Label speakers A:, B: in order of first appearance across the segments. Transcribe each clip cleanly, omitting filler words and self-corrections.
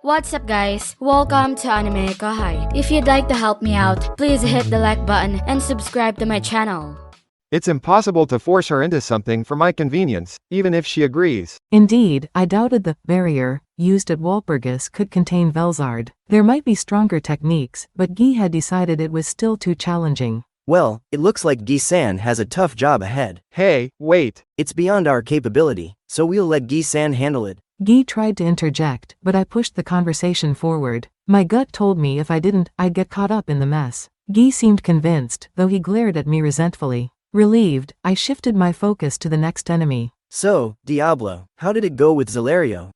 A: What's up guys? Welcome to AnimeKouhai. If you'd like to help me out, please hit the like button and subscribe to my channel.
B: It's impossible to force her into something for my convenience, even if she agrees.
C: Indeed, I doubted the barrier used at Walpurgis could contain Velzard. There might be stronger techniques, but Guy had decided it was still too challenging.
D: Well, it looks like Guy-san has a tough job ahead.
B: Hey, wait.
D: It's beyond our capability, so we'll let Guy-san handle it.
C: Guy tried to interject, but I pushed the conversation forward. My gut told me if I didn't, I'd get caught up in the mess. Guy seemed convinced, though he glared at me resentfully. Relieved, I shifted my focus to the next enemy.
D: So, Diablo, how did it go with Zalario?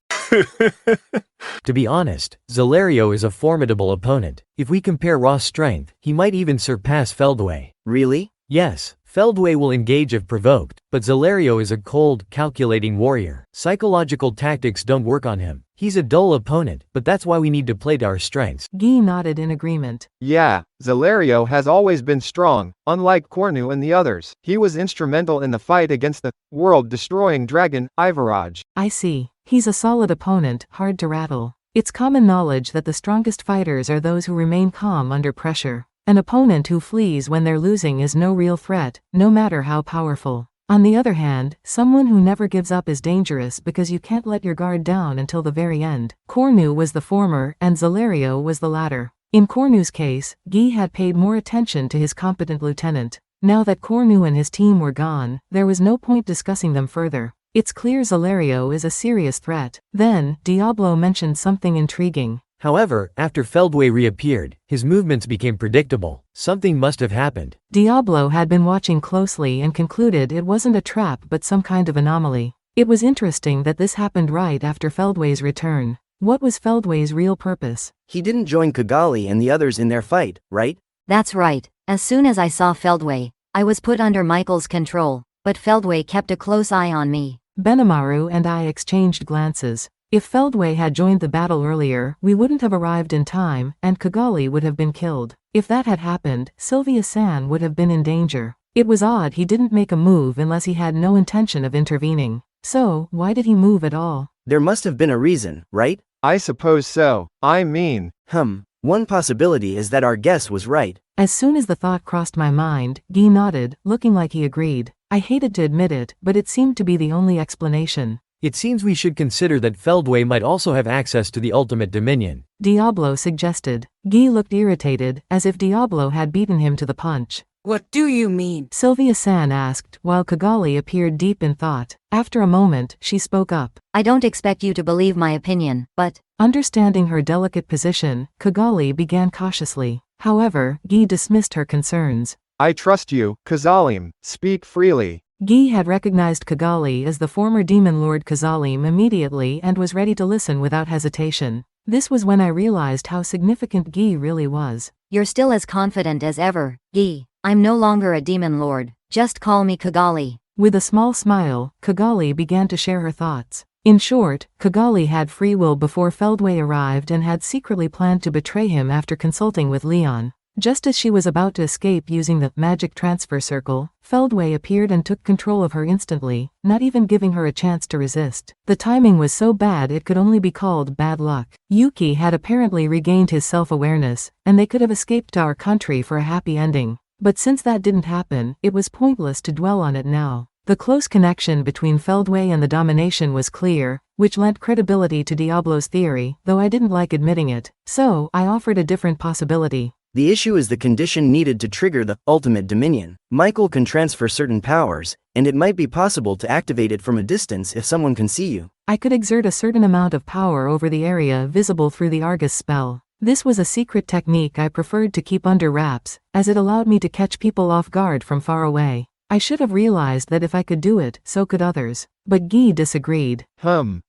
E: To be honest, Zalario is a formidable opponent. If we compare raw strength, he might even surpass Feldway.
D: Really?
E: Yes, Feldway will engage if provoked, but Zalario is a cold, calculating warrior. Psychological tactics don't work on him. He's a dull opponent, but that's why we need to play to our strengths.
C: Guy nodded in agreement.
B: Yeah, Zalario has always been strong, unlike Cornu and the others. He was instrumental in the fight against the world-destroying dragon, Ivaraj.
C: I see. He's a solid opponent, hard to rattle. It's common knowledge that the strongest fighters are those who remain calm under pressure. An opponent who flees when they're losing is no real threat, no matter how powerful. On the other hand, someone who never gives up is dangerous because you can't let your guard down until the very end. Cornu was the former, and Zalario was the latter. In Cornu's case, Guy had paid more attention to his competent lieutenant. Now that Cornu and his team were gone, there was no point discussing them further. It's clear Zalario is a serious threat. Then, Diablo mentioned something intriguing.
E: However, after Feldway reappeared, his movements became predictable. Something must have happened.
C: Diablo had been watching closely and concluded it wasn't a trap but some kind of anomaly. It was interesting that this happened right after Feldway's return. What was Feldway's real purpose?
D: He didn't join Kigali and the others in their fight, right?
F: That's right. As soon as I saw Feldway, I was put under Michael's control, but Feldway kept a close eye on me.
C: Benimaru and I exchanged glances. If Feldway had joined the battle earlier, we wouldn't have arrived in time, and Kigali would have been killed. If that had happened, Sylvia-san would have been in danger. It was odd he didn't make a move unless he had no intention of intervening. So, why did he move at all?
D: There must have been a reason, right?
B: I suppose so.
D: One possibility is that our guess was right.
C: As soon as the thought crossed my mind, Guy nodded, looking like he agreed. I hated to admit it, but it seemed to be the only explanation.
E: It seems we should consider that Feldway might also have access to the ultimate dominion.
C: Diablo suggested. Guy looked irritated, as if Diablo had beaten him to the punch.
G: What do you mean?
C: Sylvia-san asked, while Kigali appeared deep in thought. After a moment, she spoke up.
F: I don't expect you to believe my opinion, but...
C: Understanding her delicate position, Kigali began cautiously. However, Guy dismissed her concerns.
B: I trust you, Kazalim. Speak freely.
C: Guy had recognized Kigali as the former demon lord Kazalim immediately and was ready to listen without hesitation. This was when I realized how significant Guy really was.
F: You're still as confident as ever, Guy. I'm no longer a demon lord. Just call me Kigali.
C: With a small smile, Kigali began to share her thoughts. In short, Kigali had free will before Feldway arrived and had secretly planned to betray him after consulting with Leon. Just as she was about to escape using the magic transfer circle, Feldway appeared and took control of her instantly, not even giving her a chance to resist. The timing was so bad it could only be called bad luck. Yuki had apparently regained his self-awareness, and they could have escaped to our country for a happy ending. But since that didn't happen, it was pointless to dwell on it now. The close connection between Feldway and the domination was clear, which lent credibility to Diablo's theory, though I didn't like admitting it. So, I offered a different possibility.
D: The issue is the condition needed to trigger the ultimate dominion. Michael can transfer certain powers, and it might be possible to activate it from a distance if someone can see you.
C: I could exert a certain amount of power over the area visible through the Argus spell. This was a secret technique I preferred to keep under wraps, as it allowed me to catch people off guard from far away. I should have realized that if I could do it, so could others. But Guy disagreed.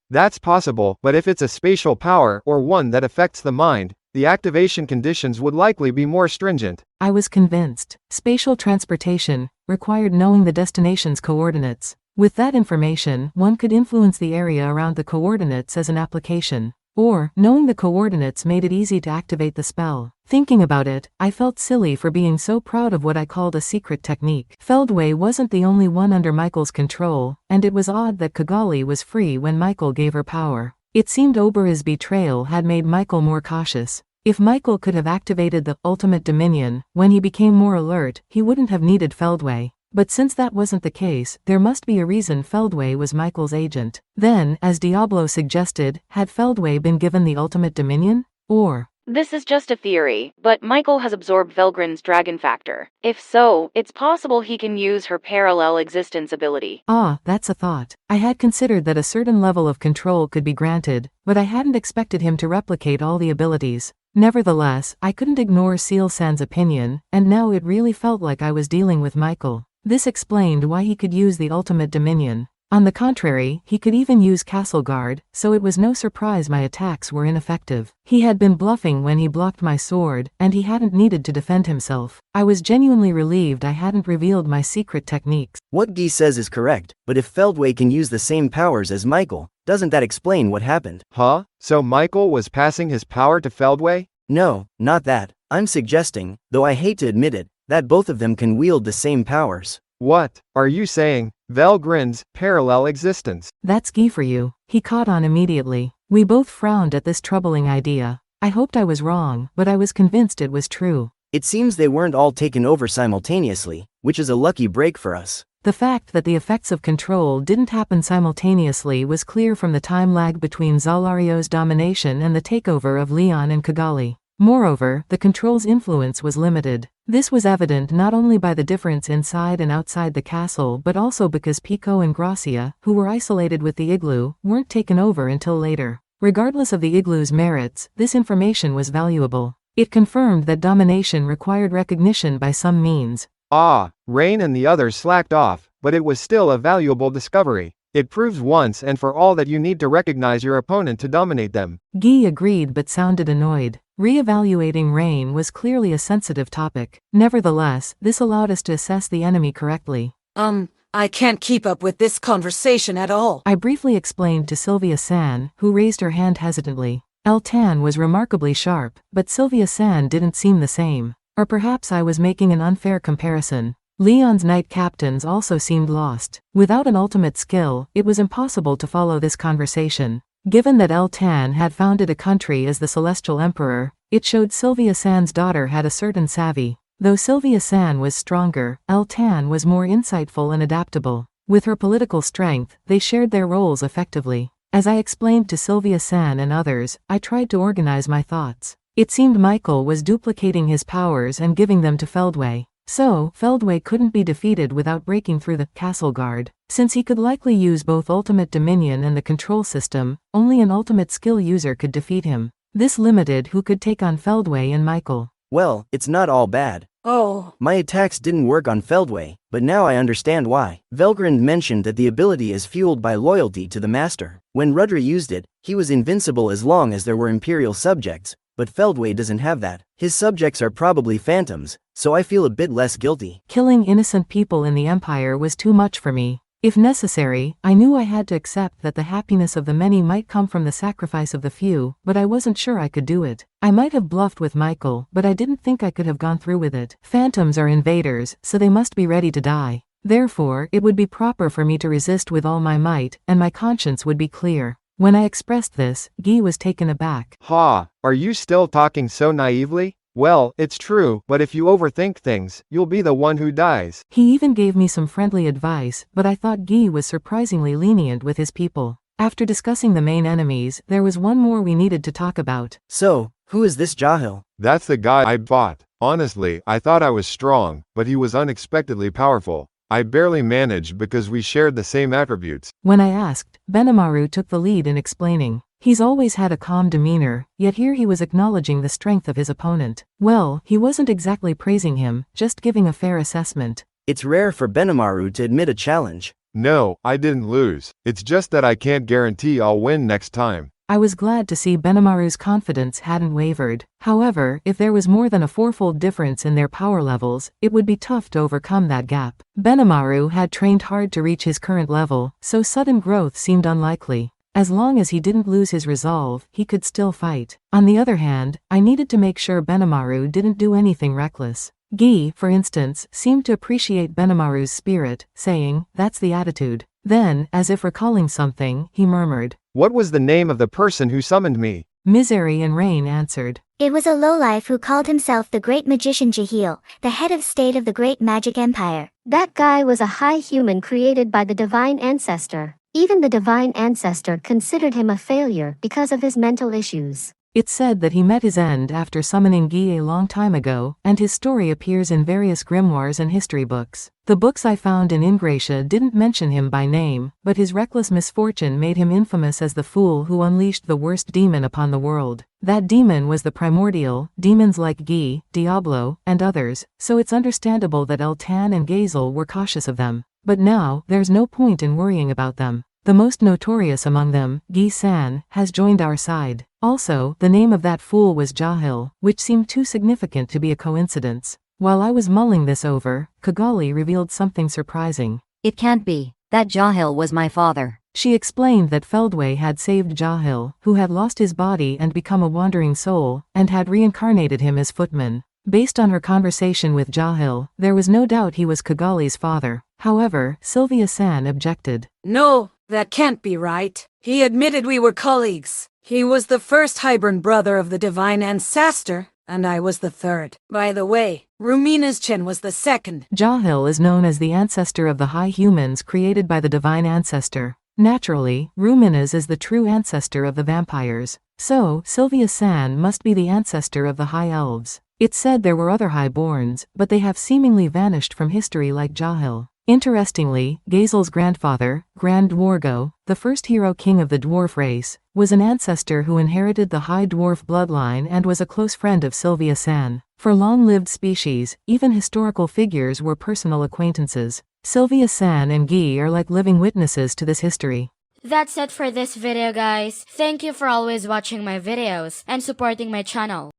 B: That's possible, but if it's a spatial power or one that affects the mind, the activation conditions would likely be more stringent.
C: I was convinced. Spatial transportation required knowing the destination's coordinates. With that information, one could influence the area around the coordinates as an application. Or, knowing the coordinates made it easy to activate the spell. Thinking about it, I felt silly for being so proud of what I called a secret technique. Feldway wasn't the only one under Michael's control, and it was odd that Kigali was free when Michael gave her power. It seemed Obera's betrayal had made Michael more cautious. If Michael could have activated the ultimate dominion when he became more alert, he wouldn't have needed Feldway. But since that wasn't the case, there must be a reason Feldway was Michael's agent. Then, as Diablo suggested, had Feldway been given the ultimate dominion? Or
G: this is just a theory, but Michael has absorbed Velgrin's dragon factor. If so, it's possible he can use her parallel existence ability.
C: Ah, that's a thought. I had considered that a certain level of control could be granted, but I hadn't expected him to replicate all the abilities. Nevertheless, I couldn't ignore Seal-san's opinion, and now it really felt like I was dealing with Michael. This explained why he could use the ultimate dominion. On the contrary, he could even use Castle Guard, so it was no surprise my attacks were ineffective. He had been bluffing when he blocked my sword, and he hadn't needed to defend himself. I was genuinely relieved I hadn't revealed my secret techniques.
D: What Guy says is correct, but if Feldway can use the same powers as Michael, doesn't that explain what happened?
B: Huh? So Michael was passing his power to Feldway?
D: No, not that. I'm suggesting, though I hate to admit it, that both of them can wield the same powers.
B: What are you saying? Velgrin's parallel existence.
C: That's Guy for you. He caught on immediately. We both frowned at this troubling idea. I hoped I was wrong, but I was convinced it was true.
D: It seems they weren't all taken over simultaneously, which is a lucky break for us.
C: The fact that the effects of control didn't happen simultaneously was clear from the time lag between Zalario's domination and the takeover of Leon and Kigali. Moreover, the control's influence was limited. This was evident not only by the difference inside and outside the castle but also because Pico and Gracia, who were isolated with the igloo, weren't taken over until later. Regardless of the igloo's merits, this information was valuable. It confirmed that domination required recognition by some means.
B: Ah, Rain and the others slacked off, but it was still a valuable discovery. It proves once and for all that you need to recognize your opponent to dominate them.
C: Guy agreed but sounded annoyed. Re-evaluating Rain was clearly a sensitive topic. Nevertheless, this allowed us to assess the enemy correctly.
H: I can't keep up with this conversation at all.
C: I briefly explained to Sylvia-san, who raised her hand hesitantly. El-Tan was remarkably sharp, but Sylvia-san didn't seem the same. Or perhaps I was making an unfair comparison. Leon's knight captains also seemed lost. Without an ultimate skill, it was impossible to follow this conversation. Given that El-Tan had founded a country as the Celestial Emperor, it showed Sylvia-san's daughter had a certain savvy. Though Sylvia-san was stronger, El-Tan was more insightful and adaptable. With her political strength, they shared their roles effectively. As I explained to Sylvia-san and others, I tried to organize my thoughts. It seemed Michael was duplicating his powers and giving them to Feldway. So, Feldway couldn't be defeated without breaking through the Castle Guard. Since he could likely use both Ultimate Dominion and the control system, only an ultimate skill user could defeat him. This limited who could take on Feldway and Michael.
D: Well, it's not all bad.
H: Oh.
D: My attacks didn't work on Feldway, but now I understand why. Velgrin mentioned that the ability is fueled by loyalty to the master. When Rudra used it, he was invincible as long as there were Imperial subjects, but Feldway doesn't have that. His subjects are probably phantoms, so I feel a bit less guilty.
C: Killing innocent people in the Empire was too much for me. If necessary, I knew I had to accept that the happiness of the many might come from the sacrifice of the few, but I wasn't sure I could do it. I might have bluffed with Michael, but I didn't think I could have gone through with it. Phantoms are invaders, so they must be ready to die. Therefore, it would be proper for me to resist with all my might, and my conscience would be clear. When I expressed this, Guy was taken aback.
B: Ha, are you still talking so naively? Well, it's true, but if you overthink things, you'll be the one who dies.
C: He even gave me some friendly advice, but I thought Guy was surprisingly lenient with his people. After discussing the main enemies, there was one more we needed to talk about.
D: So, who is this Jahil?
I: That's the guy I fought. Honestly, I thought I was strong, but he was unexpectedly powerful. I barely managed because we shared the same attributes.
C: When I asked, Benimaru took the lead in explaining. He's always had a calm demeanor, yet here he was acknowledging the strength of his opponent. Well, he wasn't exactly praising him, just giving a fair assessment.
D: It's rare for Benimaru to admit a challenge.
I: No, I didn't lose. It's just that I can't guarantee I'll win next time.
C: I was glad to see Benimaru's confidence hadn't wavered. However, if there was more than a fourfold difference in their power levels, it would be tough to overcome that gap. Benimaru had trained hard to reach his current level, so sudden growth seemed unlikely. As long as he didn't lose his resolve, he could still fight. On the other hand, I needed to make sure Benimaru didn't do anything reckless. Guy, for instance, seemed to appreciate Benimaru's spirit, saying, "That's the attitude." Then, as if recalling something, he murmured.
B: What was the name of the person who summoned me?
C: Misery and Rain answered.
J: It was a lowlife who called himself the great magician Jahil, the head of state of the great magic empire.
K: That guy was a high human created by the divine ancestor. Even the divine ancestor considered him a failure because of his mental issues.
C: It's said that he met his end after summoning Guy a long time ago, and his story appears in various grimoires and history books. The books I found in Ingratia didn't mention him by name, but his reckless misfortune made him infamous as the fool who unleashed the worst demon upon the world. That demon was the primordial, demons like Guy, Diablo, and others, so it's understandable that El-Tan and Gazel were cautious of them. But now, there's no point in worrying about them. The most notorious among them, Guy-san, has joined our side. Also, the name of that fool was Jahil, which seemed too significant to be a coincidence. While I was mulling this over, Kigali revealed something surprising.
F: It can't be. That Jahil was my father.
C: She explained that Feldway had saved Jahil, who had lost his body and become a wandering soul, and had reincarnated him as footman. Based on her conversation with Jahil, there was no doubt he was Kigali's father. However, Sylvia-san objected.
H: No, that can't be right. He admitted we were colleagues. He was the first highborn brother of the divine ancestor, and I was the third. By the way, Rumina's chin was the second.
C: Jahil is known as the ancestor of the high humans created by the divine ancestor. Naturally, Rumina's is the true ancestor of the vampires. So, Sylvia-san must be the ancestor of the high elves. It's said there were other highborns, but they have seemingly vanished from history like Jahil. Interestingly, Gazel's grandfather, Grand Dwargo, the first hero king of the dwarf race, was an ancestor who inherited the high dwarf bloodline and was a close friend of Sylvia-san. For long-lived species, even historical figures were personal acquaintances. Sylvia-san and Guy are like living witnesses to this history.
A: That's it for this video, guys. Thank you for always watching my videos and supporting my channel.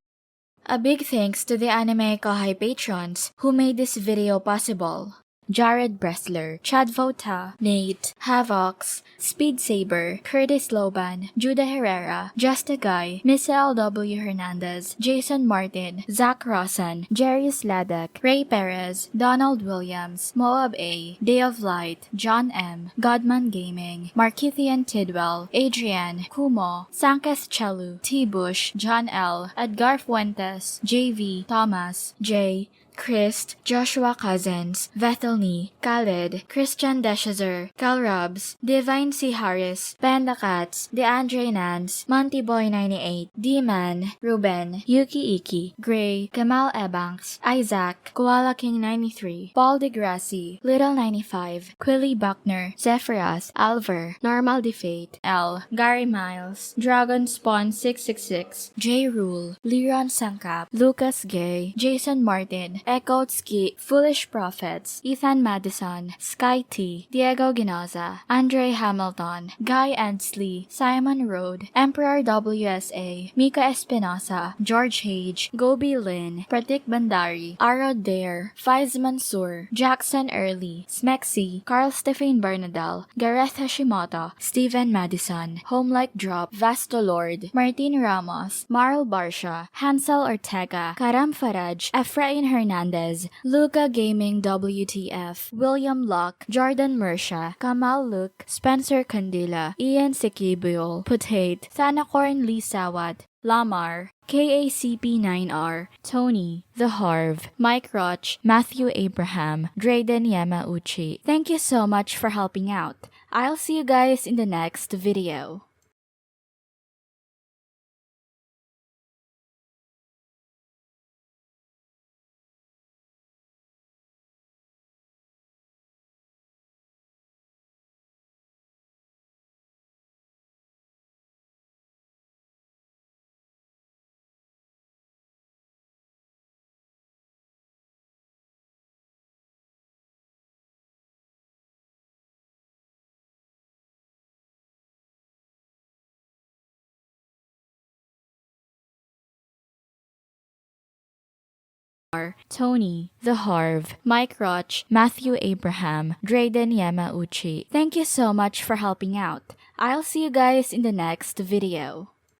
A: A big thanks to the AnimeKouhai patrons who made this video possible. Jared Bressler, Chad Vota, Nate, Havox, Speed Saber, Curtis Loban, Judah Herrera, Justa Guy, Miss L.W. Hernandez, Jason Martin, Zach Rossan, Jerry Sladek, Ray Perez, Donald Williams, Moab A, Day of Light, John M, Godman Gaming, Markithian Tidwell, Adrian, Kumo, Sankas Chelu, T. Bush, John L, Edgar Fuentes, JV, Thomas, J, Christ, Joshua Cousins, Vethelny, Khaled, Christian Deshazer, Cal Robs, Divine C. Harris, Panda Cats, DeAndre Nance, Monty Boy 98, D-Man, Ruben, Yuki Iki, Gray, Kamal Ebanks, Isaac, Koala King 93, Paul DeGrassi, Little 95, Quilly Buckner, Zephyros, Alver, Normal Defate, L, Gary Miles, Dragon Spawn 666, J. Rule, Liron Sangkap, Lucas Gay, Jason Martin, Echo Ski, Foolish Prophets, Ethan Madison, Sky T, Diego Ginoza, Andre Hamilton, Guy Endsley, Simon Road, Emperor WSA, Mika Espinosa, George Hage, Gobi Lin, Pratik Bandari, Arod Dare, Faiz Mansour, Jackson Early, Smexy, Carl Stephen Bernadal, Gareth Hashimoto, Steven Madison, Homelike Drop, Vasto Lord, Martin Ramos, Marl Barsha, Hansel Ortega, Karam Faraj, Efrain Hernandez, Luca Gaming WTF, William Locke, Jordan Mersha, Kamal Luke, Spencer Candila, Ian Sikibul, Putate, Thanakorn Lee Sawat, Lamar, KACP9R, Tony, The Harv, Mike Roch, Matthew Abraham, Drayden Yamauchi. Thank you so much for helping out. I'll see you guys in the next video. Tony, The Harv, Mike Roch, Matthew Abraham, Drayden Yamauchi. Thank you so much for helping out. I'll see you guys in the next video.